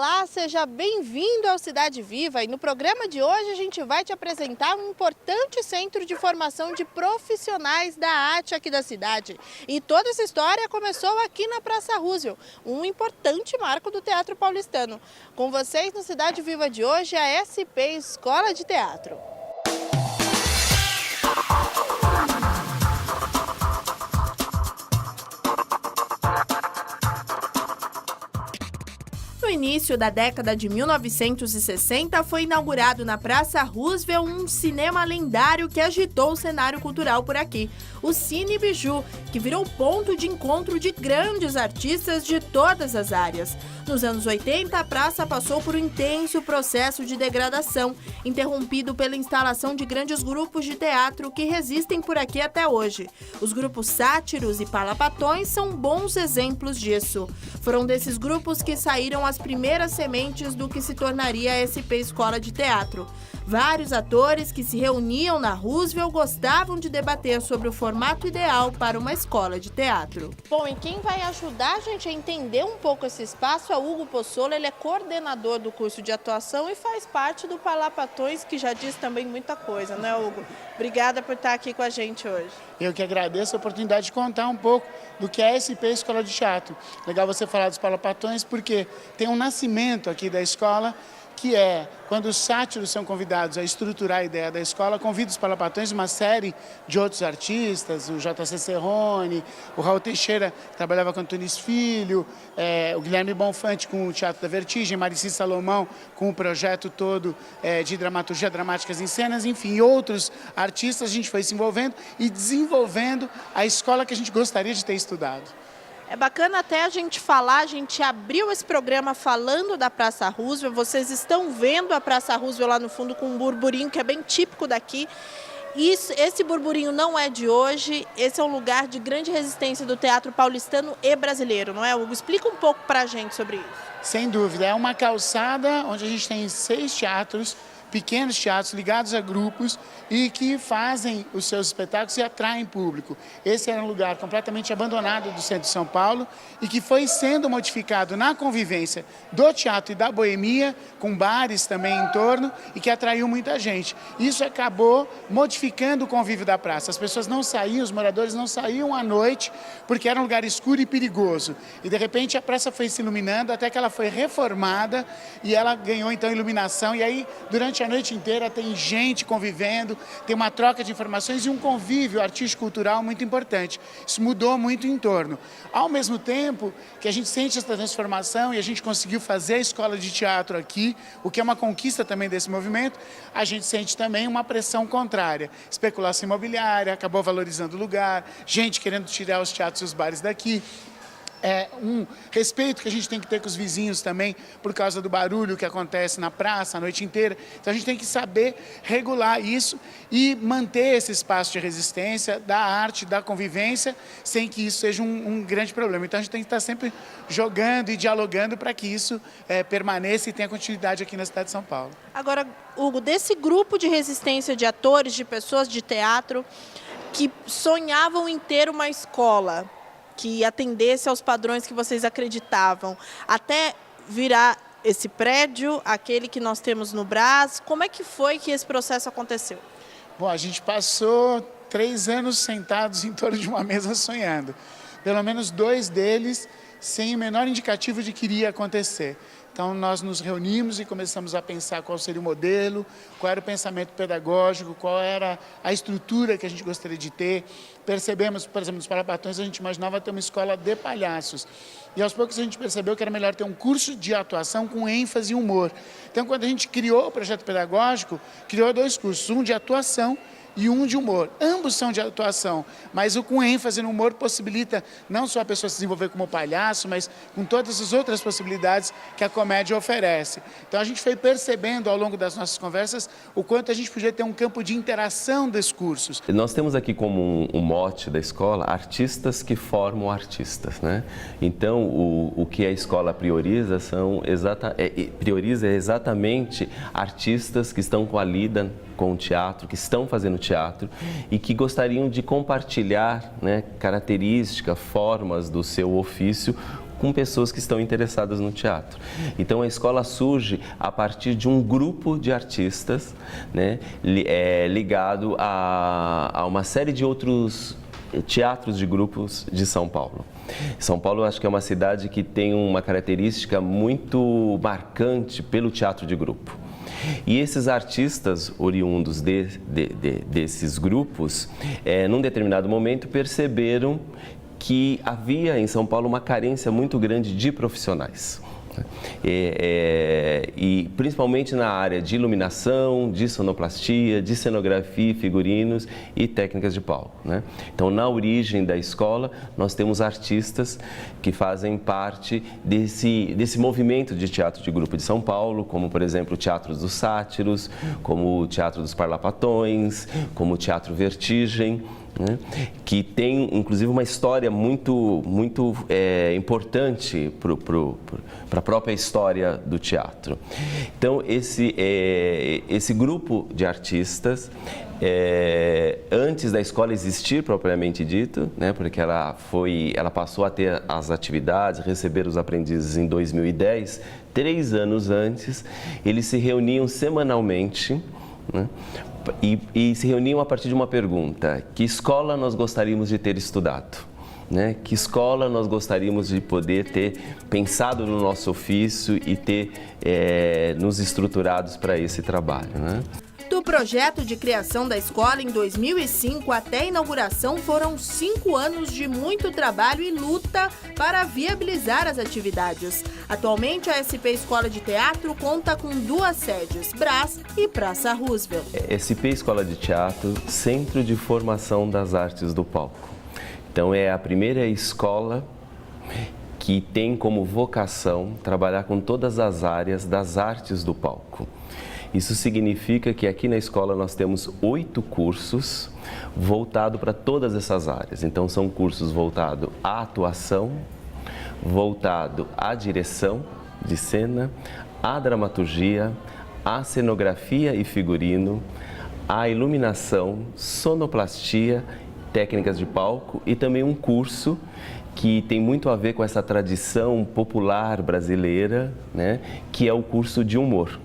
Olá, seja bem-vindo ao Cidade Viva e no programa de hoje a gente vai te apresentar um importante centro de formação de profissionais da arte aqui da cidade. E toda essa história começou aqui na Praça Roosevelt, um importante marco do teatro paulistano. Com vocês no Cidade Viva de hoje, a SP Escola de Teatro. No início da década de 1960, foi inaugurado na Praça Roosevelt um cinema lendário que agitou o cenário cultural por aqui, o Cine Biju, que virou ponto de encontro de grandes artistas de todas as áreas. Nos anos 80, a praça passou por um intenso processo de degradação, interrompido pela instalação de grandes grupos de teatro que resistem por aqui até hoje. Os grupos Sátiros e Palapatões são bons exemplos disso. Foram desses grupos que saíram as primeiras sementes do que se tornaria a SP Escola de Teatro. Vários atores que se reuniam na Roosevelt gostavam de debater sobre o formato ideal para uma escola de teatro. Bom, e quem vai ajudar a gente a entender um pouco esse espaço é o Hugo Pozzolo. Ele é coordenador do curso de atuação e faz parte do Palapatões, que já diz também muita coisa, né, Hugo? Obrigada por estar aqui com a gente hoje. Eu que agradeço a oportunidade de contar um pouco do que é a SP Escola de Teatro. Legal você falar dos Palapatões, porque tem um nascimento aqui da escola, que é quando os sátiros são convidados a estruturar a ideia da escola, convida os Palapatões uma série de outros artistas, o J.C. Serrone, o Raul Teixeira, que trabalhava com Antunes Filho, o Guilherme Bonfante com o Teatro da Vertigem, Marici Salomão com o projeto todo de dramaturgia dramáticas em cenas, enfim, outros artistas. A gente foi se envolvendo e desenvolvendo a escola que a gente gostaria de ter estudado. É bacana até a gente falar, a gente abriu esse programa falando da Praça Roosevelt, vocês estão vendo a Praça Roosevelt lá no fundo com um burburinho que é bem típico daqui. Esse burburinho não é de hoje, esse é um lugar de grande resistência do teatro paulistano e brasileiro, não é, Hugo? Explica um pouco pra gente sobre isso. Sem dúvida, é uma calçada onde a gente tem 6 teatros, pequenos teatros ligados a grupos e que fazem os seus espetáculos e atraem público. Esse era um lugar completamente abandonado do centro de São Paulo e que foi sendo modificado na convivência do teatro e da boemia, com bares também em torno, e que atraiu muita gente. Isso acabou modificando o convívio da praça. As pessoas não saíam, os moradores não saíam à noite porque era um lugar escuro e perigoso. E de repente a praça foi se iluminando até que ela foi reformada e ela ganhou então iluminação. E aí durante a noite inteira tem gente convivendo, tem uma troca de informações e um convívio artístico-cultural muito importante. Isso mudou muito o entorno. Ao mesmo tempo que a gente sente essa transformação e a gente conseguiu fazer a escola de teatro aqui, o que é uma conquista também desse movimento, a gente sente também uma pressão contrária. Especulação imobiliária, acabou valorizando o lugar, gente querendo tirar os teatros e os bares daqui. Um respeito que a gente tem que ter com os vizinhos também, por causa do barulho que acontece na praça a noite inteira. Então a gente tem que saber regular isso e manter esse espaço de resistência da arte, da convivência, sem que isso seja um grande problema. Então a gente tem que estar sempre jogando e dialogando para que isso permaneça e tenha continuidade aqui na cidade de São Paulo. Agora, Hugo, desse grupo de resistência de atores, de pessoas de teatro que sonhavam em ter uma escola que atendesse aos padrões que vocês acreditavam, até virar esse prédio, aquele que nós temos no Brás, como é que foi que esse processo aconteceu? Bom, a gente passou 3 anos sentados em torno de uma mesa sonhando. Pelo menos 2 deles sem o menor indicativo de que iria acontecer. Então, nós nos reunimos e começamos a pensar qual seria o modelo, qual era o pensamento pedagógico, qual era a estrutura que a gente gostaria de ter. Percebemos, por exemplo, nos Palapatões, a gente imaginava ter uma escola de palhaços. E aos poucos a gente percebeu que era melhor ter um curso de atuação com ênfase e humor. Então, quando a gente criou o projeto pedagógico, criou 2 cursos, um de atuação e um de humor. Ambos são de atuação, mas o com ênfase no humor possibilita não só a pessoa se desenvolver como palhaço, mas com todas as outras possibilidades que a comédia oferece. Então a gente foi percebendo ao longo das nossas conversas o quanto a gente podia ter um campo de interação desses cursos. Nós temos aqui como um mote da escola, artistas que formam artistas, né? Então o que a escola prioriza prioriza exatamente artistas que estão com a lida com o teatro, que estão fazendo teatro e que gostariam de compartilhar, né, características, formas do seu ofício com pessoas que estão interessadas no teatro. Então a escola surge a partir de um grupo de artistas, né, ligado a uma série de outros teatros de grupos de São Paulo. São Paulo, eu acho que é uma cidade que tem uma característica muito marcante pelo teatro de grupo. E esses artistas oriundos desses grupos, num determinado momento, perceberam que havia em São Paulo uma carência muito grande de profissionais. E principalmente na área de iluminação, de sonoplastia, de cenografia, figurinos e técnicas de palco, né? Então, na origem da escola, nós temos artistas que fazem parte desse movimento de teatro de grupo de São Paulo, como, por exemplo, o Teatro dos Sátiros, como o Teatro dos Parlapatões, como o Teatro Vertigem, né? Que tem, inclusive, uma história muito importante para a própria história do teatro. Então, esse grupo de artistas, antes da escola existir propriamente dito, né? Porque ela passou a ter as atividades, receber os aprendizes em 2010, 3 anos antes, eles se reuniam semanalmente, né? E se reuniam a partir de uma pergunta: que escola nós gostaríamos de ter estudado? Né? Que escola nós gostaríamos de poder ter pensado no nosso ofício e ter nos estruturados para esse trabalho, né? Do projeto de criação da escola em 2005 até a inauguração foram 5 anos de muito trabalho e luta para viabilizar as atividades. Atualmente, a SP Escola de Teatro conta com 2 sedes, Brás e Praça Roosevelt. SP Escola de Teatro, Centro de Formação das Artes do Palco. Então, é a primeira escola que tem como vocação trabalhar com todas as áreas das artes do palco. Isso significa que aqui na escola nós temos 8 cursos voltados para todas essas áreas. Então, são cursos voltados à atuação, voltado à direção de cena, à dramaturgia, à cenografia e figurino, à iluminação, sonoplastia, técnicas de palco e também um curso que tem muito a ver com essa tradição popular brasileira, né, que é o curso de humor,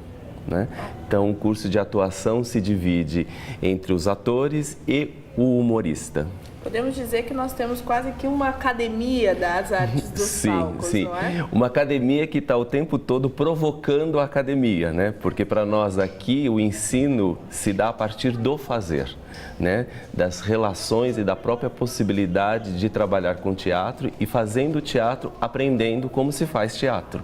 né? Então, o curso de atuação se divide entre os atores e o humorista. Podemos dizer que nós temos quase que uma academia das artes dos palcos, sim. Não é? Uma academia que está o tempo todo provocando a academia, né? Porque para nós aqui o ensino se dá a partir do fazer, né? Das relações e da própria possibilidade de trabalhar com teatro e fazendo teatro, aprendendo como se faz teatro.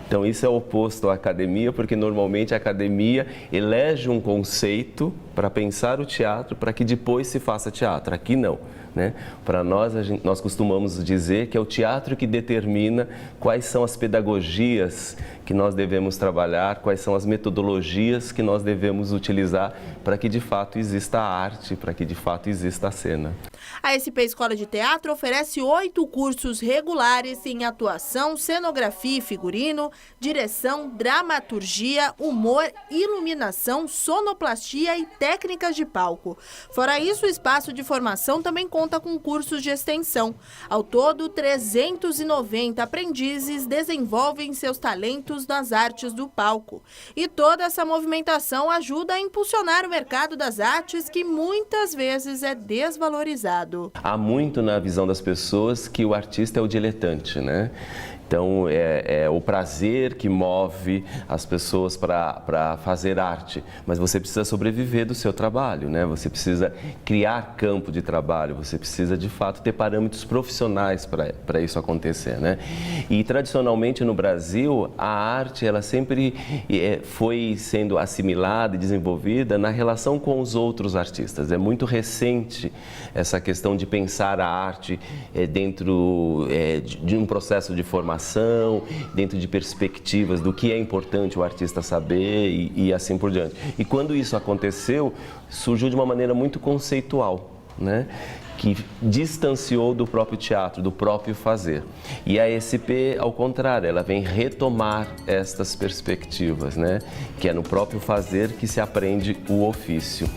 Então, isso é oposto à academia, porque normalmente a academia elege um conceito para pensar o teatro, para que depois se faça teatro. Aqui não, né? Para nós, nós costumamos dizer que é o teatro que determina quais são as pedagogias que nós devemos trabalhar, quais são as metodologias que nós devemos utilizar para que de fato exista a arte, para que de fato exista a cena. A SP Escola de Teatro oferece 8 cursos regulares em atuação, cenografia e figurino, direção, dramaturgia, humor, iluminação, sonoplastia e técnicas de palco. Fora isso, o espaço de formação também conta com cursos de extensão. Ao todo, 390 aprendizes desenvolvem seus talentos nas artes do palco. E toda essa movimentação ajuda a impulsionar o mercado das artes, que muitas vezes é desvalorizado. Há muito na visão das pessoas que o artista é o diletante, né? Então, é o prazer que move as pessoas para fazer arte, mas você precisa sobreviver do seu trabalho, né? Você precisa criar campo de trabalho, você precisa, de fato, ter parâmetros profissionais para isso acontecer, né? E, tradicionalmente, no Brasil, a arte, ela sempre foi sendo assimilada e desenvolvida na relação com os outros artistas. É muito recente essa questão de pensar a arte dentro de um processo de formação, dentro de perspectivas do que é importante o artista saber e assim por diante. E quando isso aconteceu, surgiu de uma maneira muito conceitual, né? Que distanciou do próprio teatro, do próprio fazer. E a SP, ao contrário, ela vem retomar estas perspectivas, né? Que é no próprio fazer que se aprende o ofício.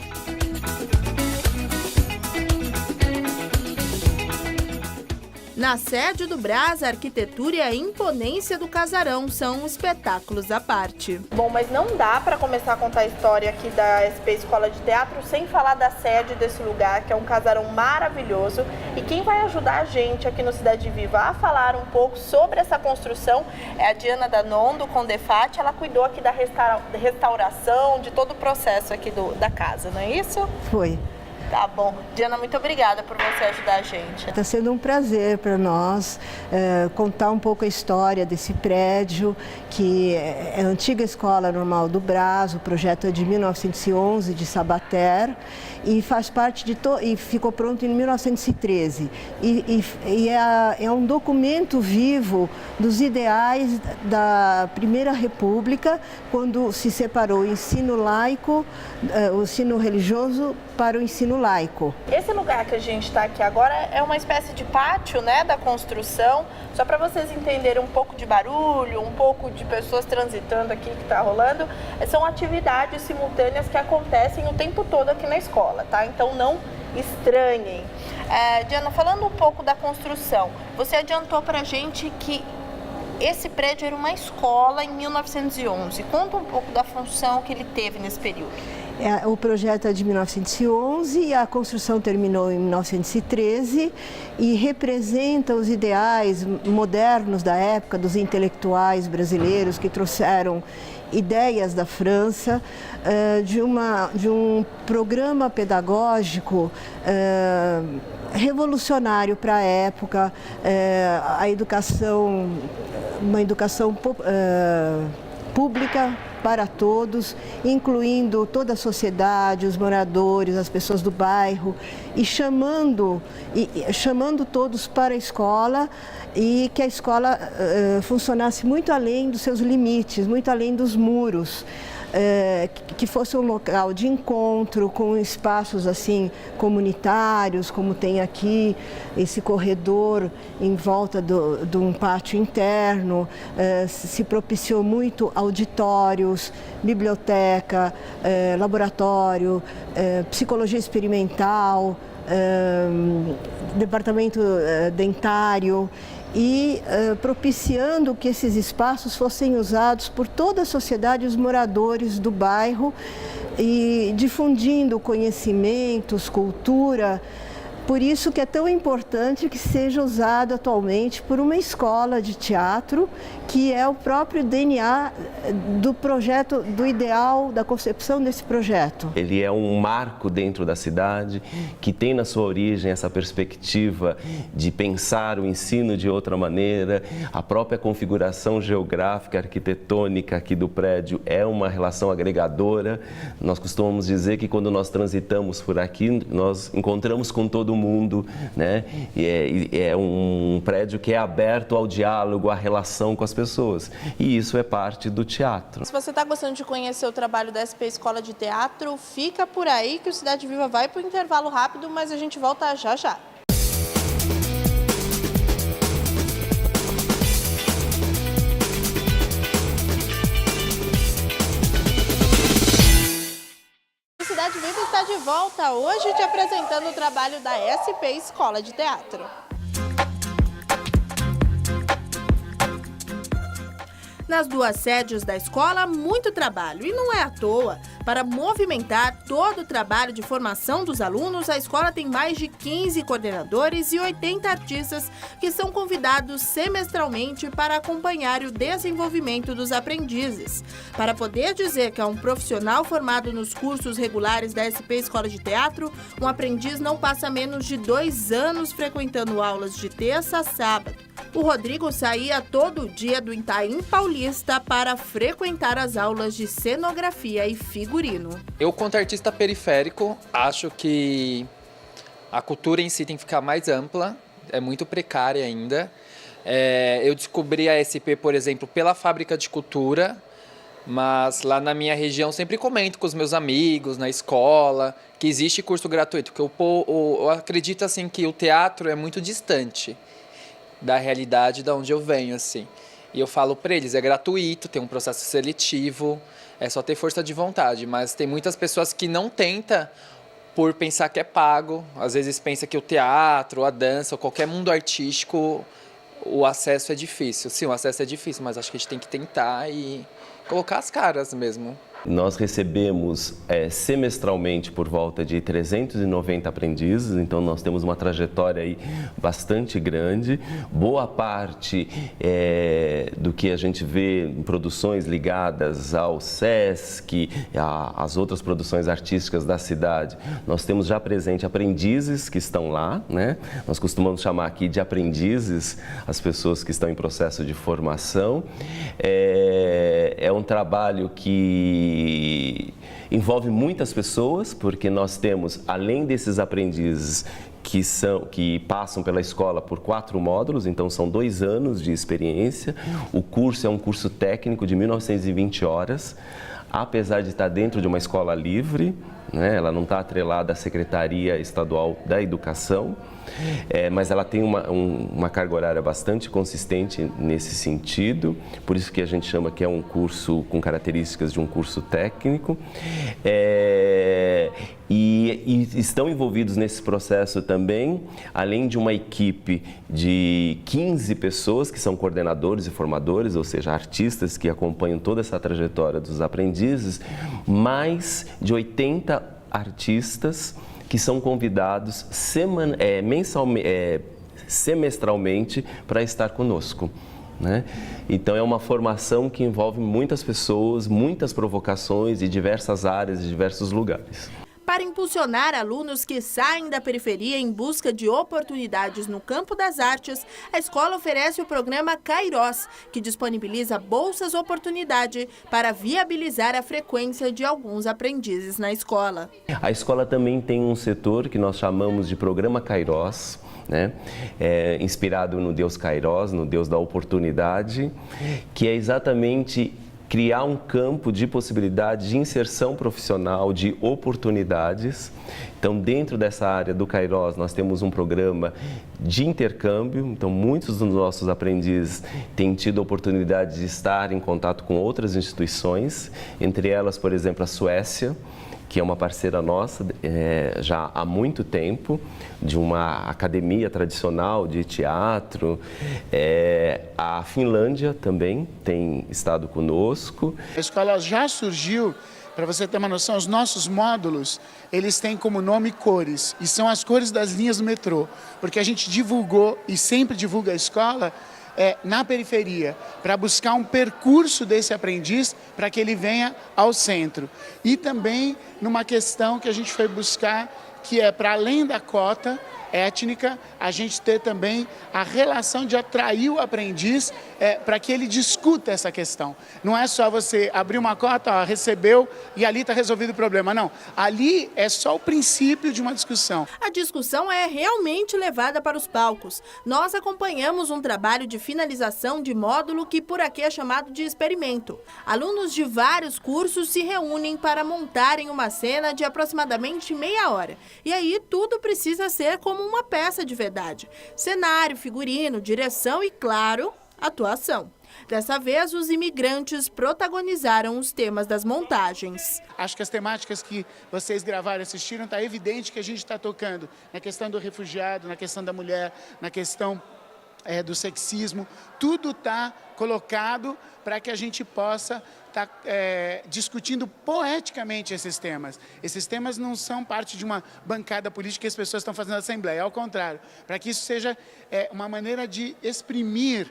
Na sede do Brás, a arquitetura e a imponência do casarão são espetáculos à parte. Bom, mas não dá para começar a contar a história aqui da SP Escola de Teatro sem falar da sede desse lugar, que é um casarão maravilhoso. E quem vai ajudar a gente aqui no Cidade Viva a falar um pouco sobre essa construção é a Diana Danon, do Condefat. Ela cuidou aqui da restauração, de todo o processo aqui da casa, não é isso? Foi. Tá bom. Diana, muito obrigada por você ajudar a gente. Está sendo um prazer para nós contar um pouco a história desse prédio, que é a antiga Escola Normal do Brás. O projeto é de 1911, de Sabater, e faz parte e ficou pronto em 1913. É um documento vivo dos ideais da Primeira República, quando se separou o ensino laico, o ensino religioso, para o ensino laico. Esse lugar que a gente está aqui agora é uma espécie de pátio, né, da construção. Só para vocês entenderem um pouco de barulho, um pouco de pessoas transitando aqui que está rolando, são atividades simultâneas que acontecem o tempo todo aqui na escola, tá? Então não estranhem. Diana, falando um pouco da construção, você adiantou para a gente que esse prédio era uma escola em 1911. Conta um pouco da função que ele teve nesse período. O projeto é de 1911 e a construção terminou em 1913 e representa os ideais modernos da época dos intelectuais brasileiros que trouxeram ideias da França, de um programa pedagógico revolucionário para a época, a educação, uma educação pública para todos, incluindo toda a sociedade, os moradores, as pessoas do bairro, e chamando todos para a escola, e que a escola funcionasse muito além dos seus limites, muito além dos muros. Que fosse um local de encontro com espaços assim comunitários, como tem aqui esse corredor em volta de um pátio interno. Se propiciou muito auditórios, biblioteca, laboratório, psicologia experimental, departamento dentário, e propiciando que esses espaços fossem usados por toda a sociedade, os moradores do bairro, e difundindo conhecimentos, cultura. Por isso que é tão importante que seja usado atualmente por uma escola de teatro, que é o próprio DNA do projeto, do ideal, da concepção desse projeto. Ele é um marco dentro da cidade, que tem na sua origem essa perspectiva de pensar o ensino de outra maneira. A própria configuração geográfica, arquitetônica aqui do prédio é uma relação agregadora. Nós costumamos dizer que quando nós transitamos por aqui, nós encontramos com todo mundo, né? E é um prédio que é aberto ao diálogo, à relação com as pessoas. E isso é parte do teatro. Se você está gostando de conhecer o trabalho da SP Escola de Teatro, fica por aí que o Cidade Viva vai para o intervalo rápido, mas a gente volta já já. Cidade Viva está de volta hoje te apresentando o trabalho da SP Escola de Teatro. Nas duas sedes da escola, muito trabalho. E não é à toa. Para movimentar todo o trabalho de formação dos alunos, a escola tem mais de 15 coordenadores e 80 artistas que são convidados semestralmente para acompanhar o desenvolvimento dos aprendizes. Para poder dizer que é um profissional formado nos cursos regulares da SP Escola de Teatro, um aprendiz não passa menos de 2 anos frequentando aulas de terça a sábado. O Rodrigo saía todo dia do Itaim Paulista para frequentar as aulas de cenografia e figurino. Eu, quanto artista periférico, acho que a cultura em si tem que ficar mais ampla, é muito precária ainda. Eu descobri a SP, por exemplo, pela Fábrica de Cultura, mas lá na minha região sempre comento com os meus amigos, na escola, que existe curso gratuito, porque eu acredito assim, que o teatro é muito distante da realidade de onde eu venho, assim. E eu falo para eles, é gratuito, tem um processo seletivo, é só ter força de vontade, mas tem muitas pessoas que não tentam por pensar que é pago. Às vezes pensa que o teatro, a dança, ou qualquer mundo artístico, o acesso é difícil. Sim, o acesso é difícil, mas acho que a gente tem que tentar e colocar as caras mesmo. Nós recebemos semestralmente por volta de 390 aprendizes, então nós temos uma trajetória aí bastante grande. Boa parte do que a gente vê em produções ligadas ao SESC, às outras produções artísticas da cidade, nós temos já presente aprendizes que estão lá, né? Nós costumamos chamar aqui de aprendizes as pessoas que estão em processo de formação. É um trabalho que envolve muitas pessoas, porque nós temos, além desses aprendizes que passam pela escola por 4 módulos, então são 2 anos de experiência. O curso é um curso técnico de 1920 horas, apesar de estar dentro de uma escola livre, né? Ela não está atrelada à Secretaria Estadual da Educação, mas ela tem uma carga horária bastante consistente nesse sentido, por isso que a gente chama que é um curso com características de um curso técnico. E estão envolvidos nesse processo também, além de uma equipe de 15 pessoas que são coordenadores e formadores, ou seja, artistas que acompanham toda essa trajetória dos aprendizes, mais de 80 artistas que são convidados semestralmente para estar conosco, né? Então é uma formação que envolve muitas pessoas, muitas provocações de diversas áreas, de diversos lugares. Para impulsionar alunos que saem da periferia em busca de oportunidades no campo das artes, a escola oferece o programa Kairos, que disponibiliza bolsas oportunidade para viabilizar a frequência de alguns aprendizes na escola. A escola também tem um setor que nós chamamos de programa Kairos, né? Inspirado no Deus Kairos, no Deus da oportunidade, que é exatamente criar um campo de possibilidade de inserção profissional, de oportunidades. Então, dentro dessa área do Kairos, nós temos um programa de intercâmbio. Então, muitos dos nossos aprendizes têm tido a oportunidade de estar em contato com outras instituições, entre elas, por exemplo, a Suécia, que é uma parceira nossa já há muito tempo, de uma academia tradicional de teatro. A Finlândia também tem estado conosco. A escola já surgiu, para você ter uma noção, os nossos módulos, eles têm como nome cores, e são as cores das linhas do metrô, porque a gente divulgou e sempre divulga a escola na periferia, para buscar um percurso desse aprendiz para que ele venha ao centro. E também numa questão que a gente foi buscar, que é para além da cota étnica, a gente ter também a relação de atrair o aprendiz para que ele discuta essa questão. Não é só você abrir uma cota, recebeu e ali está resolvido o problema. Não, ali é só o princípio de uma discussão. A discussão é realmente levada para os palcos. Nós acompanhamos um trabalho de finalização de módulo que por aqui é chamado de experimento. Alunos de vários cursos se reúnem para montarem uma cena de aproximadamente meia hora. E aí tudo precisa ser como uma peça de verdade. Cenário, figurino, direção e, claro, atuação. Dessa vez, os imigrantes protagonizaram os temas das montagens. Acho que as temáticas que vocês gravaram e assistiram, está evidente que a gente está tocando na questão do refugiado, na questão da mulher, na questão do sexismo. Tudo está colocado para que a gente possa estar discutindo poeticamente esses temas. Esses temas não são parte de uma bancada política que as pessoas estão fazendo na Assembleia, ao contrário, para que isso seja uma maneira de exprimir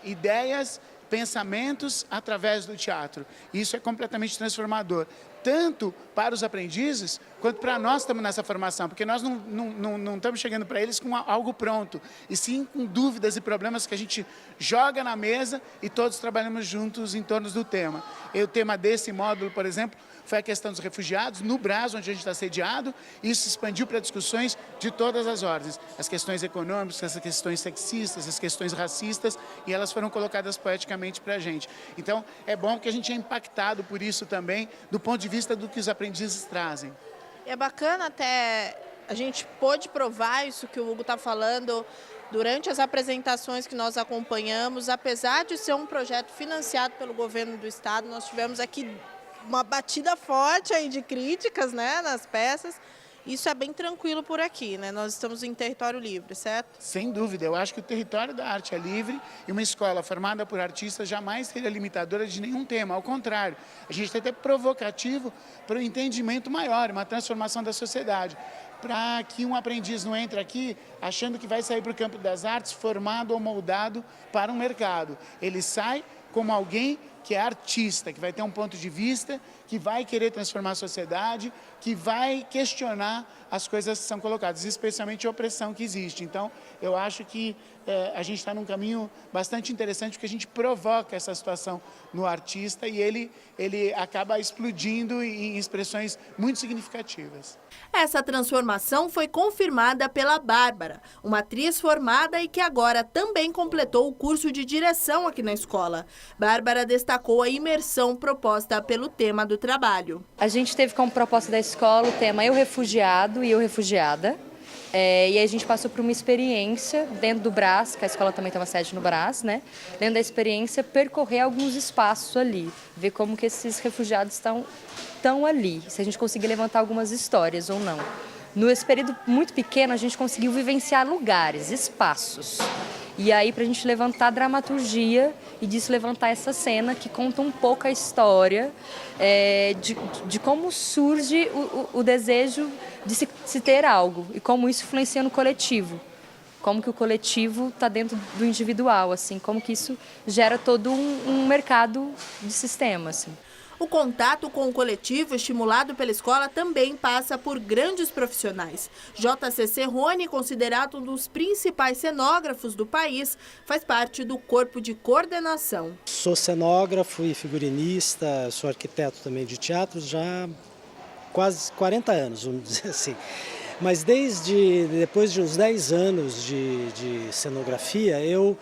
ideias, pensamentos através do teatro. Isso é completamente transformador, tanto para os aprendizes, quanto para nós que estamos nessa formação, porque nós não estamos chegando para eles com algo pronto, e sim com dúvidas e problemas que a gente joga na mesa e todos trabalhamos juntos em torno do tema. E o tema desse módulo, por exemplo, foi a questão dos refugiados no Brás, onde a gente está sediado, e isso expandiu para discussões de todas as ordens, as questões econômicas, as questões sexistas, as questões racistas, e elas foram colocadas poeticamente para a gente. Então, é bom que a gente é impactado por isso também, do ponto de vista do que os aprendizes trazem. É bacana até, a gente pôde provar isso que o Hugo está falando durante as apresentações que nós acompanhamos. Apesar de ser um projeto financiado pelo governo do estado, nós tivemos aqui uma batida forte aí de críticas, né, nas peças, Isso é bem tranquilo por aqui, né? Nós estamos em território livre, certo? Sem dúvida, eu acho que o território da arte é livre e uma escola formada por artistas jamais seria limitadora de nenhum tema. Ao contrário, a gente tem até provocativo para um entendimento maior, uma transformação da sociedade. Para que um aprendiz não entre aqui achando que vai sair para o campo das artes formado ou moldado para um mercado. Ele sai como alguém que é artista, que vai ter um ponto de vista, que vai querer transformar a sociedade, que vai questionar as coisas que são colocadas, especialmente a opressão que existe. Então, eu acho que a gente está num caminho bastante interessante, porque a gente provoca essa situação no artista e ele acaba explodindo em expressões muito significativas. Essa transformação foi confirmada pela Bárbara, uma atriz formada e que agora também completou o curso de direção aqui na escola. Bárbara destacou a imersão proposta pelo tema do trabalho. A gente teve como proposta da escola o tema Eu Refugiado e Eu Refugiada. E aí a gente passou por uma experiência dentro do Brás, que a escola também tem uma sede no Brás, né? Dentro da experiência, percorrer alguns espaços ali, ver como que esses refugiados estão ali, se a gente conseguir levantar algumas histórias ou não. Nesse período muito pequeno, a gente conseguiu vivenciar lugares, espaços. E aí, para a gente levantar a dramaturgia e disso levantar essa cena que conta um pouco a história de como surge o desejo de se ter algo e como isso influencia no coletivo. Como que o coletivo está dentro do individual, assim, como que isso gera todo um mercado de sistema, assim. O contato com o coletivo estimulado pela escola também passa por grandes profissionais. JCC Rony, considerado um dos principais cenógrafos do país, faz parte do corpo de coordenação. Sou cenógrafo e figurinista, sou arquiteto também de teatro já há quase 40 anos, vamos dizer assim. Mas depois de uns 10 anos de cenografia, eu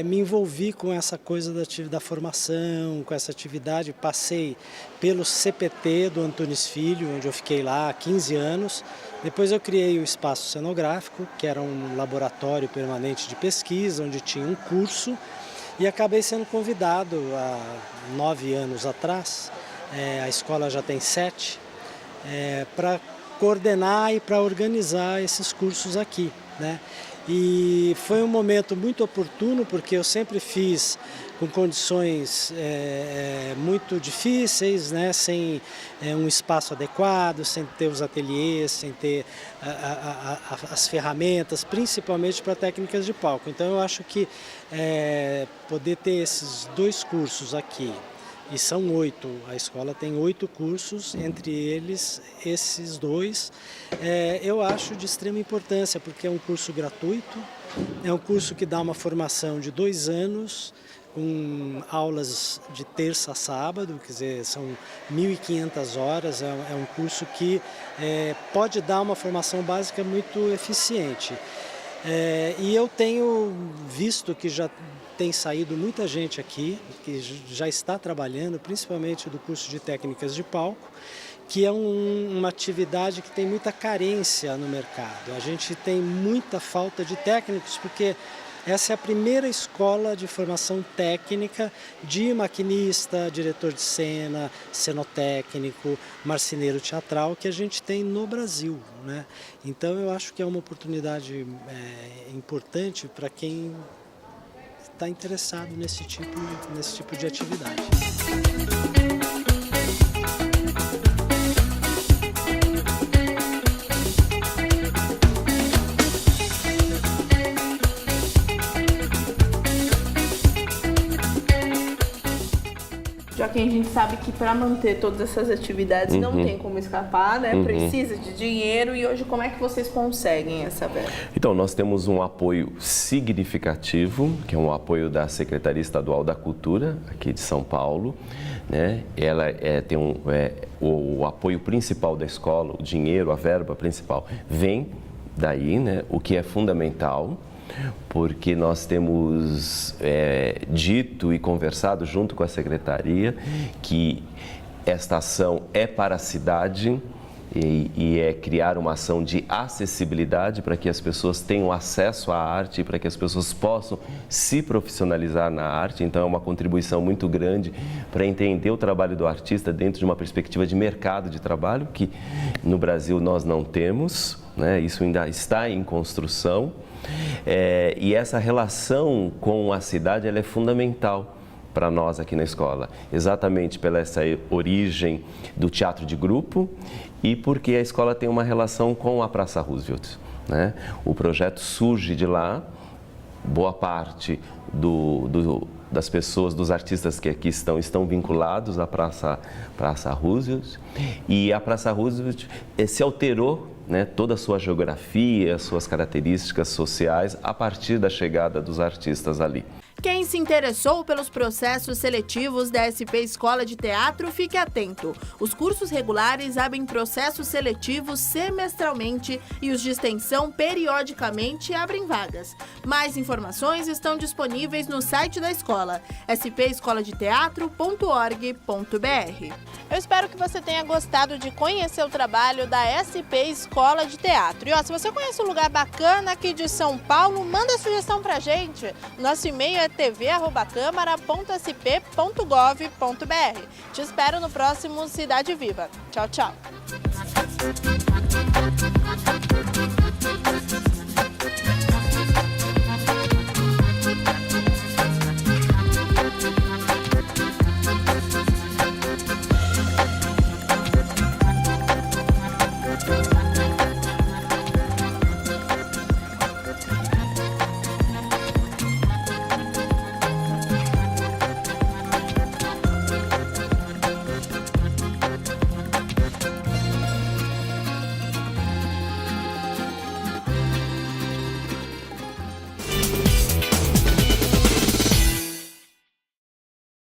me envolvi com essa coisa da formação, com essa atividade. Passei pelo CPT do Antunes Filho, onde eu fiquei lá há 15 anos. Depois eu criei o Espaço Cenográfico, que era um laboratório permanente de pesquisa, onde tinha um curso. E acabei sendo convidado há 9 anos atrás, a escola já tem 7, para coordenar e para organizar esses cursos aqui, né? E foi um momento muito oportuno, porque eu sempre fiz com condições muito difíceis, né? Sem um espaço adequado, sem ter os ateliês, sem ter as ferramentas, principalmente para técnicas de palco. Então eu acho que poder ter esses 2 cursos aqui, e são 8, a escola tem 8 cursos, entre eles esses 2, eu acho de extrema importância, porque é um curso gratuito, é um curso que dá uma formação de 2 anos, com aulas de terça a sábado, quer dizer, são 1.500 horas, é um curso que pode dar uma formação básica muito eficiente. E eu tenho visto que já tem saído muita gente aqui, que já está trabalhando, principalmente do curso de técnicas de palco, que é uma atividade que tem muita carência no mercado. A gente tem muita falta de técnicos, porque essa é a primeira escola de formação técnica de maquinista, diretor de cena, cenotécnico, marceneiro teatral que a gente tem no Brasil, né? Então eu acho que é uma oportunidade importante para quem está interessado nesse tipo de atividade. Já que a gente sabe que para manter todas essas atividades não tem como escapar, né? Precisa de dinheiro. E hoje como é que vocês conseguem essa verba? Então, nós temos um apoio significativo, que é um apoio da Secretaria Estadual da Cultura, aqui de São Paulo, né? Ela tem o apoio principal da escola, o dinheiro, a verba principal, vem daí, né? O que é fundamental, porque nós temos dito e conversado junto com a Secretaria que esta ação é para a cidade e é criar uma ação de acessibilidade para que as pessoas tenham acesso à arte, para que as pessoas possam se profissionalizar na arte. Então é uma contribuição muito grande para entender o trabalho do artista dentro de uma perspectiva de mercado de trabalho, que no Brasil nós não temos, né? Isso ainda está em construção, e essa relação com a cidade ela é fundamental para nós aqui na escola, exatamente pela essa origem do teatro de grupo e porque a escola tem uma relação com a Praça Roosevelt, né? O projeto surge de lá, boa parte das pessoas, dos artistas que aqui estão vinculados à Praça Roosevelt, e a Praça Roosevelt se alterou, né, toda a sua geografia, suas características sociais a partir da chegada dos artistas ali. Quem se interessou pelos processos seletivos da SP Escola de Teatro, fique atento. Os cursos regulares abrem processos seletivos semestralmente e os de extensão periodicamente abrem vagas. Mais informações estão disponíveis no site da escola, spescoladeteatro.org.br. Eu espero que você tenha gostado de conhecer o trabalho da SP Escola de Teatro. E se você conhece um lugar bacana aqui de São Paulo, manda sugestão pra gente. Nosso e-mail é tv@câmara.sp.gov.br. Te espero no próximo Cidade Viva. Tchau, tchau.